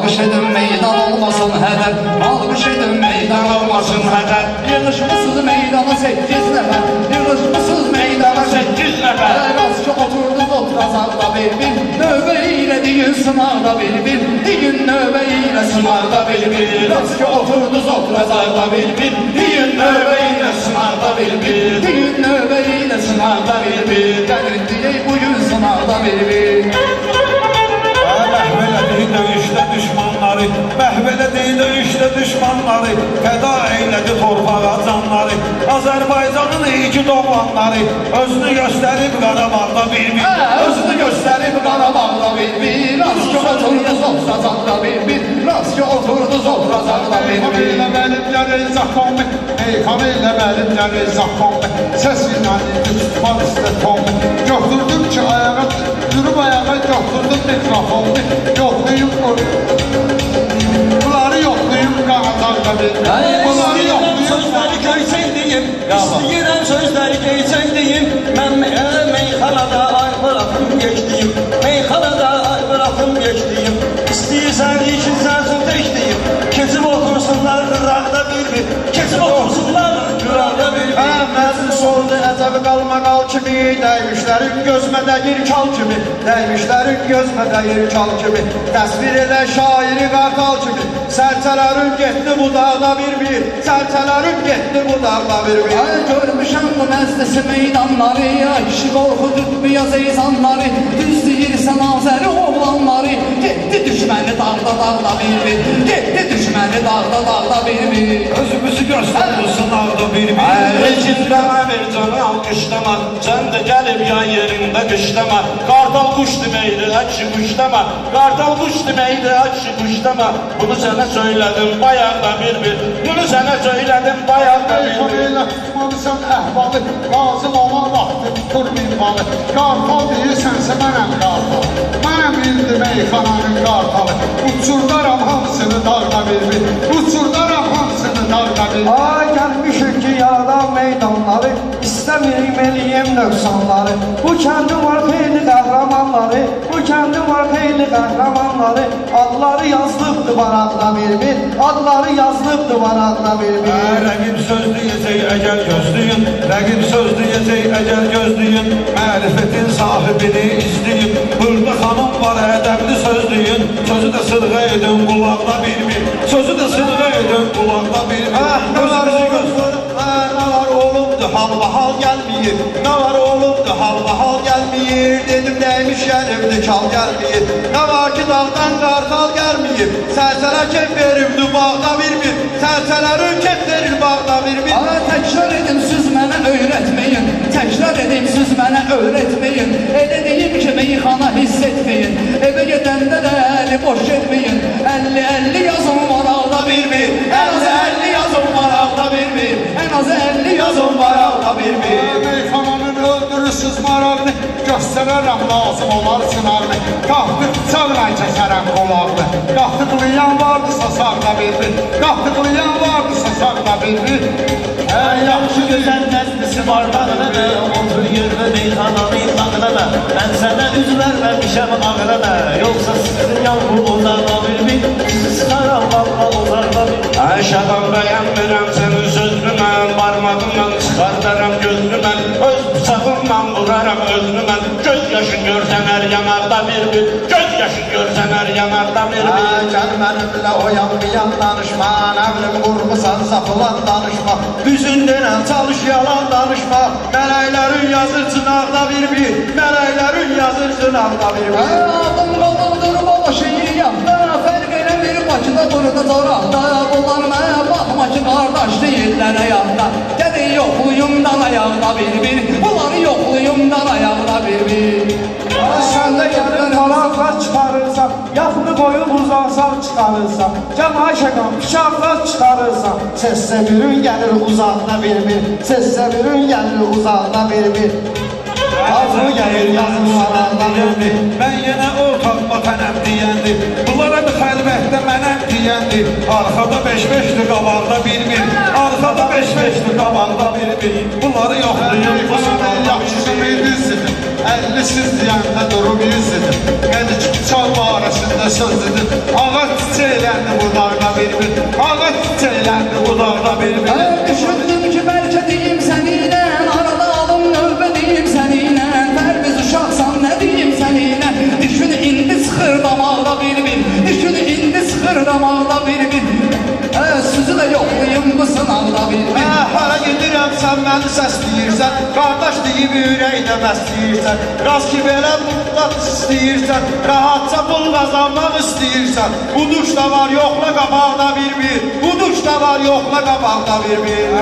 alqış edin meydan olmasın hədər, alqış edin meydan olmasın hədər. Yığışmışsınız meydana 8 nəfər, yığışmışsınız meydana 8 nəfər. Rastca oturdunuz oturazaqda bir-bir, növbə ilə deyin sınaqda bir-bir, deyin növbə ilə sınaqda bir-bir. Rastca oturdunuz oturazaqda bir-bir, deyin növbə ilə sınaqda bir-bir, deyin növbə ilə sınaqda bir-bir. Gəlin deyək bugün sınaqda bir-bir. Məhvələdi döyüşdə düşmanları, məhvələdi döyüşdə düşmanları, fəda eylədi torpağa canları, Azərbaycanın igid oğlanları, özünü göstərib Qarabağda bir-bir, özünü göstərib Qarabağda bir-bir, rastca oturdu sofracaqda bir-bir, rastca oturdu sofracaqda bir-bir. Meyxan ilə məlimləri zakonmi, meyxan ilə məlimləri zakonmi, səs ilə tutmaq istətonmi, götürdüm ki ayağa, yürüb ayağa götürdüm mikrofonu, yoxlayıb bunları yoxlayıb Qarabağda bir-bir, bunları yoxlayıb sözləri göyçəkliyim, istəyirəm sözləri göyçəkliyim, mən meyxanada ay bıraxım geçdiyim, meyxanada ay bıraxım geçdiyim, istəyirsən iki sözüm teşdiyim, keçib otursunlar qıraqda bir-bir, keçib otursunlar qıraqda bir-bir. Məclis oldu əcəbi qalmaqal kimi, dəymişlərin gözmə dəyir kal kimi, dəymişlərin gözmə dəyir kal kimi, təsvir elə şairi qartal kimi, sərçələrin getdi bu dağda bir-bir, sərçələrin getdi bu dağda bir-bir. Ay görmüşəm bu məclisi meydanları, ay kişi qorxudub biyaz eyzanları, düz deyirsən Azəri oğlanları, getdi düşməni dağda bir-bir, getdi düşməni dağda bir-bir. Özümüzü göstərdi sınavda bir-bir. Əlçindəmə bir canı alqışlama, sən də gəlib ya yerində qışlama, qartal quş deməkdir, əkşi quş dema, qartal quş deməkdir, əkşi quş dema. Bunu sənə söylədim bayaqda bir-bir, bunu sənə söylədim bayaqda bir-bir. Elə tutmalısan əhvalı, lazım olan vaxtı tutur minvalı, qartal deyirsənsə mənəm qartal, mənəm indi meyxananın qartalı, uçurdaram hamısını dağda bir-bir, uçurdaram hamısını dağda bir-bir. Ay gəlmişik ki yaradan meydanları, istəmirik eləyim nöqsanları, bu kəndin var xeyli qəhrəmanları, bu kəndin var xeyli qəhrəmanları, adları yazılıbdı varaqda bir-bir, adları yazılıbdı varaqda bir-bir. Rəqib söz deyəcək əgər gözlüyün, rəqib söz deyəcək əgər gözlüyün, mərifətin sahibini izləyin, burada xanım var ədəbli sözlüyün, sözü də sırğa edin qulaqda bir-bir, sözü də sırğa edin qulaqda bir-bir. Ne var oğlumdu halva-hal gelmeyir, ne var oğlumdu halva-hal gelmeyir, dedim neymiş yerimdi çal gelmeyir, ne var ki dağdan qartal gelmeyir, sərsərə kef verimdi bağda bir-bir, sərsələrin kef verir bağda bir-bir. Ana təkrar edim siz mənə öyrətməyin, təkrar edim siz mənə öyrətməyin, elə deyim ki meyxana hiss etməyin, evə gedəndə də əli boş etməyin, 50-50 yazın var ağda bir-bir, 50-50 yazın var ağda bir-bir, ən az 50 yazın var ağda bir-bir. Meyxananın öldürürsüz maraqlı, göstərərəm lazım olar sınarlı, qaxtı bıçaqla kəsərəm qolaqlı, qaxtıqlayan vardısa sağda bir-bir, qaxtıqlayan vardısa sağda bir-bir. Yaxşı gözəl məclisi var bağlama, otur yerdə meyxananı bağlama, mən sənə üz verməmişəm ağlama, yoxsa sizin yavru uzarma bir-bir, sizi sıxaram valla uzarma bir-bir. Şadan bəyənmirəm sənin sözünü mən, barmağımla çıxardaram gözünü mən, öz bıçağımla vuraram özünü mən, göz yaşın görsən hər yanarda bir-bir, göz yaşın görsən hər yanarda bir-bir. Gəl mənimlə o yan-bir-yan danışma, nəvrim qurmusan sapılan danışma, düzün denən çalış yalan danışma, mələklərin yazır cınaqda bir-bir, mələklərin yazır cınaqda bir-bir. Adım qaldıqdır baba şeiriyamda, fərq eləmir Bakıda durdu zoraqda, bunlar mənə baxma ki qardaş deyirlər ayaqda, gəlir yoxluyumdan ayaqda bir-bir, bunları yoxluyumdan ayaqda bir-bir. Sən də gəlin talaqlar çıxarırsan, yaxını qoyub uzaqsan çıxarırsan, cəma şəqam pişaqlar çıxarırsan, səssə bürün gəlir uzaqda bir-bir, səssə bürün gəlir uzaqda bir-bir. Azı gəlir yazın varaqda bir-bir. Mən yenə ortaqma tənəm deyəndi, bunlara bir xəlbətdə mənəm deyəndi, arxada 5-5'li qabaqda bir-bir, arxada Ortada 5-5'li qabağında bir bunları yoxlayın. Bu sənə yaxşısın düzdür. 50'siz deyəndə durub yüzdür. Qədi çal barəsində sözdür. Ağac çiçəkləndi budağına bir ağac çiçəkləndi budağına bir Düşündüm ki bəlkə deyim səninlə, arada alım növbə deyim səninlə, Pərviz uşaqsan nə deyim səninlə, düşün indi sıxır damaqda bir düşün indi sıxır damaqda bir sözü də yoxlayım bu sınavda bir Hara gedirəm sən məni səsləyirsən, qardaş deyib ürəkdə bəsləyirsən, raz ki belə mutlaq istəyirsən, rahatca pul qazanmaq istəyirsən, uduş da var yoxla qabaqda bir uduş da var yoxla qabaqda bir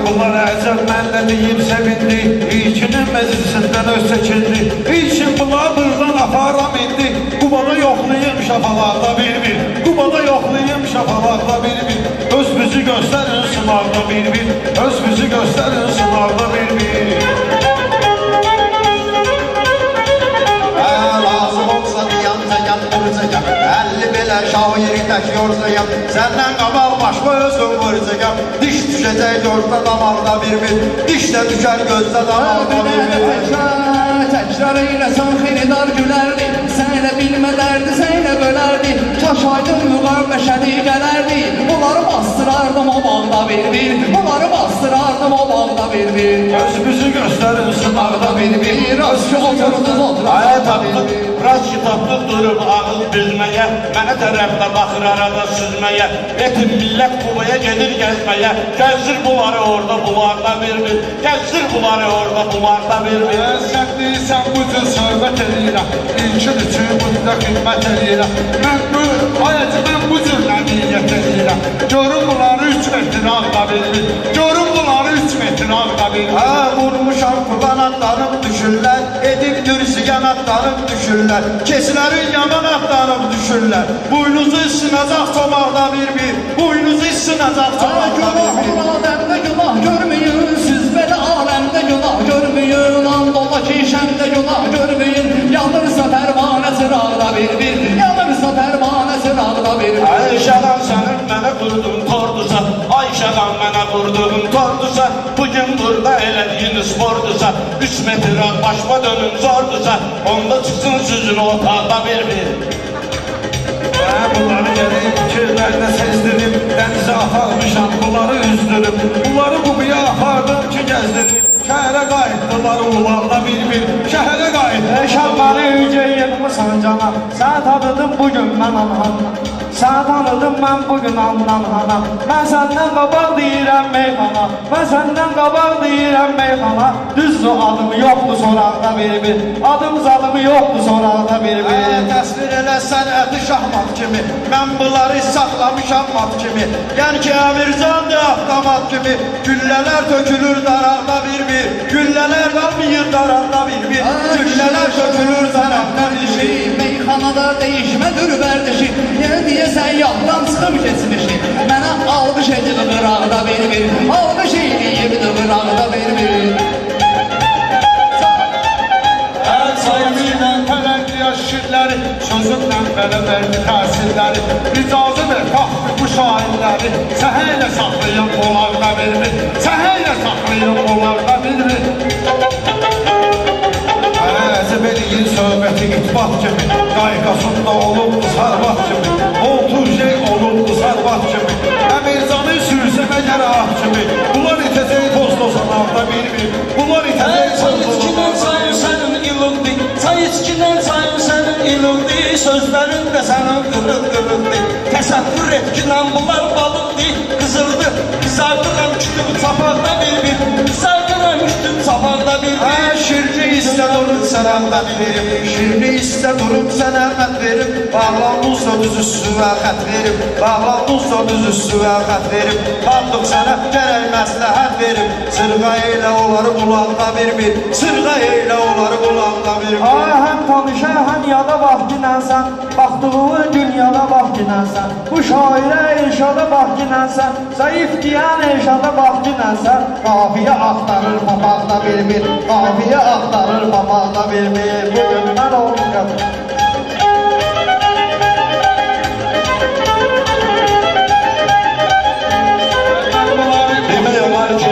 Bunlar əcəb mənlə deyib sevindi, ilkinin məclisindən öz çəkildi, ilkin bunlar buradan aparam indi, Qubada yoxlayım şafalarda bir Qubada yoxlayım şafalarda bir öz bizi göstərin sınavda bir öz bizi göstərin sınavda bir Lazım olsa diyan vuracağım, 50 belə şairi tək yorzayam, səndən qabaq başqa özüm vuracağım, diş düşəcək gözdə damaqda bir diş də düşər gözdə damaqda Təkrar eyləsən xeydar gülərdi, sənə bilmə dərdi, sənə bölərdi, kaş aydın müqar bəşəri gələrdi, onları bastırardım o bağda bir onları bastırardım o bağda bir öz bizi göstərin sınavda bir öz ki oturdunuz oturardım Raz ki tapdıq durub ağıl bilməyə, mənə tərəfdə baxır arada süzməyə, etim millət Qubaya gedir gəzməyə, gəzdir bunları orada bularda bir gəzdir bunları orada bularda bir Sən deyirsən bu cür söhbət edirəm, ilkin üçün bunda xidmət edirəm, mən bu cürlə niyyət edirəm, görün bunları 3 metr ağda bir görün bunları 3 metr ağda bir Vurmuşam qanatlarım düşürlər, edib dürüsü yanatlarım düşürlər, kesilərin yaman atlarım düşürlər, buynuzu sınacaq tomaqda bir buynuzu sınacaq tomaqda bir Aləmdə günah görməyin, siz belə aləmdə günah görməyin, Andola ki şəmdə günah görməyin, yanırsa pərvanə sıraqda bir yanırsa pərvanə sıraqda bir Ayşəqan sənin mənə qurduğun tordusa, Ayşəqan mənə qurduğun tordusa, bugün burada elədiyiniz spordusa, 3 metr başma dönüm zordusa, onda çıxsın süzün otaqda bir Bunları gəlib fikirlərdə sezdirib, dənizə aparmışam, bunları üzdürüb, bunları Qubaya apardım ki gəzdirib, şəhərə qayıtdılar uğurlarda bir şəhərə qayıtdılar. Şəhəri yüce yığmışsan cana, sən tanıdım bugün mən anhanım. Sən tanıdım mən bugün anlamana, mən səndən qabaq deyirəm meyxana, mən səndən qabaq deyirəm meyxana, düzdür adımı yoxdur soraqda bir adım zadımı yoxdur soraqda bir Təsvir eləsən əti şahmat kimi, mən bunları saxlamışam mat kimi, yəni ki əmircandır avtomat kimi, güllələr tökülür daraqda bir güllələr qalmayır daraqda bir güllələr tökülür daraqda bir Meyxanada değişmədir vərdişi, yenə deyəsən yaddan çıxıb keçmişi, mənə alqış edib qıraqda bir alqış edib qıraqda bir Sayımıyla fələqliyə şirləri, sözümlə belə verdi təsirləri, icazı ver qalxdı bu şairləri, səhəylə saxlayın onlarda bir səhəylə saxlayın onlarda bir Əzib eləyin söhbəti itbaq kimi, qayqasında olubdu sarbat kimi, oltur şey olubdu sarbat kimi, əmircanı sürsə məgər ah kimi, bunlar itəcək toz tozanlarda bir bunlar itəcək toz tozanlarda Çay içkidən çayın sənin ilindi, sözlərin də sənin qırıq-qırıqdı. Təsəvvür et ki, lan bunlar balıqdı, qızıldı, qızardıram kütüm çapaqda bir qızardıram kütüm çapaqda bir Şirni istə durun sənə əhmət verim, şirni istə durun sənə əhmət verim, bağlandınsa düz üstüvə xət verim, bağlandınsa düz üstüvə xət verim, baxdıq sənə gərək məsləhət verim, sırğa eylə onları qulaqda bir sırğa eylə onları qulaqda bir həm tanışa, həm yada bax dinənsən, baxdığını dünyada bax dinənsən, bu şairə inşada bax dinənsən, zayıf deyən inşada bax dinənsən, qafiyə axtarır papaqda bir qafiyə axtarır papaqda bir bugün mən olmuşam. Demək olar ki,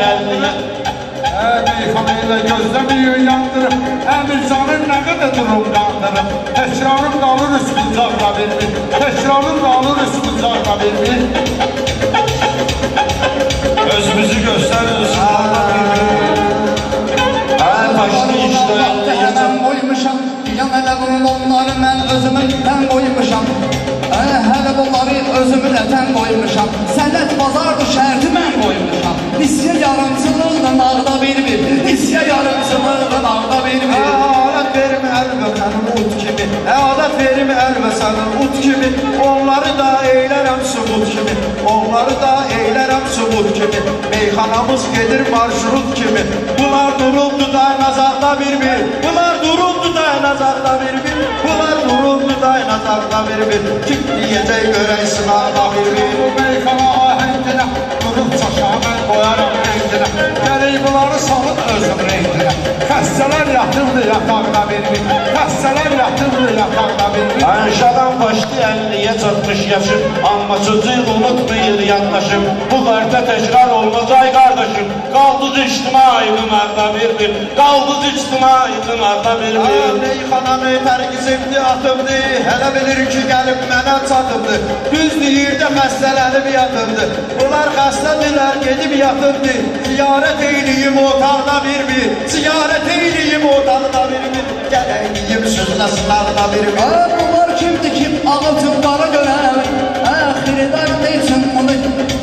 Tekrarım qalır üstüncaqda bir. Tekrarım qalır üstüncaqda bir. Özümüzü göstərir Başlı işler Mən qoymuşam, yan elə bunun onları mən özümdən qoymuşam. Hələ bunları özümün ətən qoymuşam. Sənət bazardı şərti mən qoymuşam. Nisyə yarımçılığın ağda bir-bir, nisyə yarımçılığın ağda bir-bir. Alət verim əlbə sənin ut kimi, alət verim əlbə sənin ut kimi. Onları da eylərəm sübut kimi, onları da eylərəm sübut kimi. Meyxanamız gedir marşrut kimi. Bunlar durubdu dayanacaqda bir-bir, bunlar durubdu dayanacaqda bir-bir, bunlar durubdu dayanacaqda bir-bir. Kim diyəcək görək sınaqda bir-bir. Bu meyxana ahəngine durub çaşağı mən qoyaram rənginə. Gələk bunları salın özüm rənginə. Xəstələr yatırdı yataqda bir-bir, xəstələr yatırdı yataqda bir-bir. Anşadan başlı 50'ye çatmış yaşım. Amma çocuğu unutmayır yaklaşım. Bu qarda təkrar olmaz ay qardaşım. Qaldız içtimai qımarda bir. Qaldız içtimai qımarda bir. Meyxananı tərgizimdi, atıbdı. Hələ bilir ki, gəlib mənə çatıbdı. Düz deyirdə xəstələnib yatıbdı. Bunlar xəstədirlər, gedib yatıbdı. Ziyarət eyliyim otaqda bir. Ziyarət eyliyim otaqda bir. Gələyim sözlə sınaqda bir. Bunlar kimdir ki, ağıtımlara görəm. Xiridar deyilsin bunu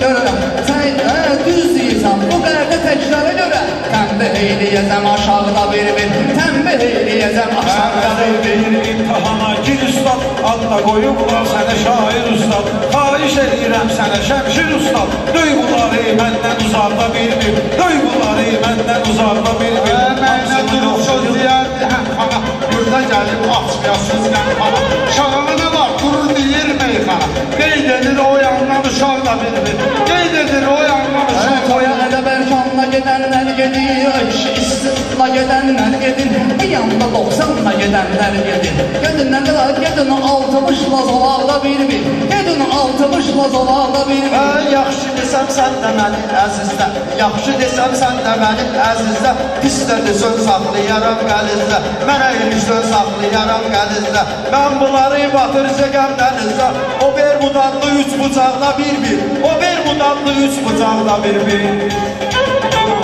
görürəm. Sən düz deyirsən, bu qərdə təkrara görə. Tənbih eyləyəcəm aşağıda bir-bir, tənbih eyləyəcəm aşağıda bir-bir. İmtihana gir ustad, adla qoyublar sənə şair ustad. Xahiş edirəm sənə şəmşir ustad. Döy bunları məndən uzaqda bir-bir, döy bunları məndən uzaqda bir-bir. Mənə durub söz deyərdi həmxana, burada gəlib açmayasız qəmxana. Şağalı nə var, durur deyir meyxana. Qeyd edir o yandan uşaq da bir-bir, qeyd edir o yandan uşaq da Toya ədəbərkanla gedənlər gedir, İstisla gedənlər gedir, bir yanda 90'la gedənlər gedir. Gedin 60'la zolaqda bir-bir, gedin 60'la zolaqda bir-bir. Yaxşı desəm sən də məni əzizlə, yaxşı desəm sən də məni əzizlə. Pis də söz saxlayaram qəlizlə, mənə ilişdən saxlayaram qəlizlə. Mən bunları batıracağam dənizlə, o Bermudadlı 3 bucaqda bir-bir, o Bermudadlı 3 bucaqda bir-bir.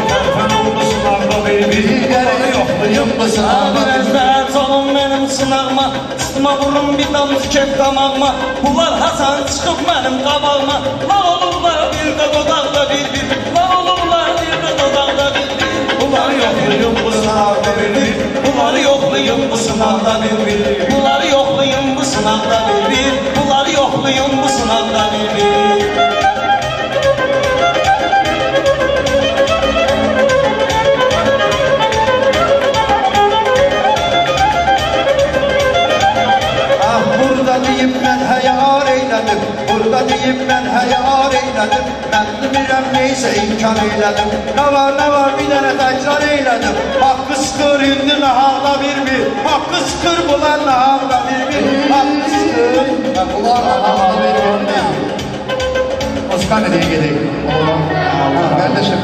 Tərfən olmasın arda bir-bir, bunları yoxlayım bu sınaqda Biraz daha canım benim sınağıma, sıtma vurum bir damcı kep damağıma. Bunlar Hasan çıxıb mənim qabağıma. Lan olurlar bir də dodaqda bir. Lan olurlar bir də dodaqda bir. bunları yoxlayım bu sınaqda bir-bir. Bunları yoxlayın bu sınaqda bir. Bunları yoxlayın bu sınaqda bir. Bunları yoxlayın bu sınaqda bir. Burada deyib mən həyar eylədim, burada deyib mən həyar eylədim. Mən bilmirəm neysə imkan eylədim. Nə var bir dənə təkrar eylədim. Haqqı sıxır indi nahaqda bir. Haqqı sıxır bunlar nahaqda bir. Haqqı sıxır. Bunlar ağabey bir-birine. Oscar nereye gidiyor? Kardeşim.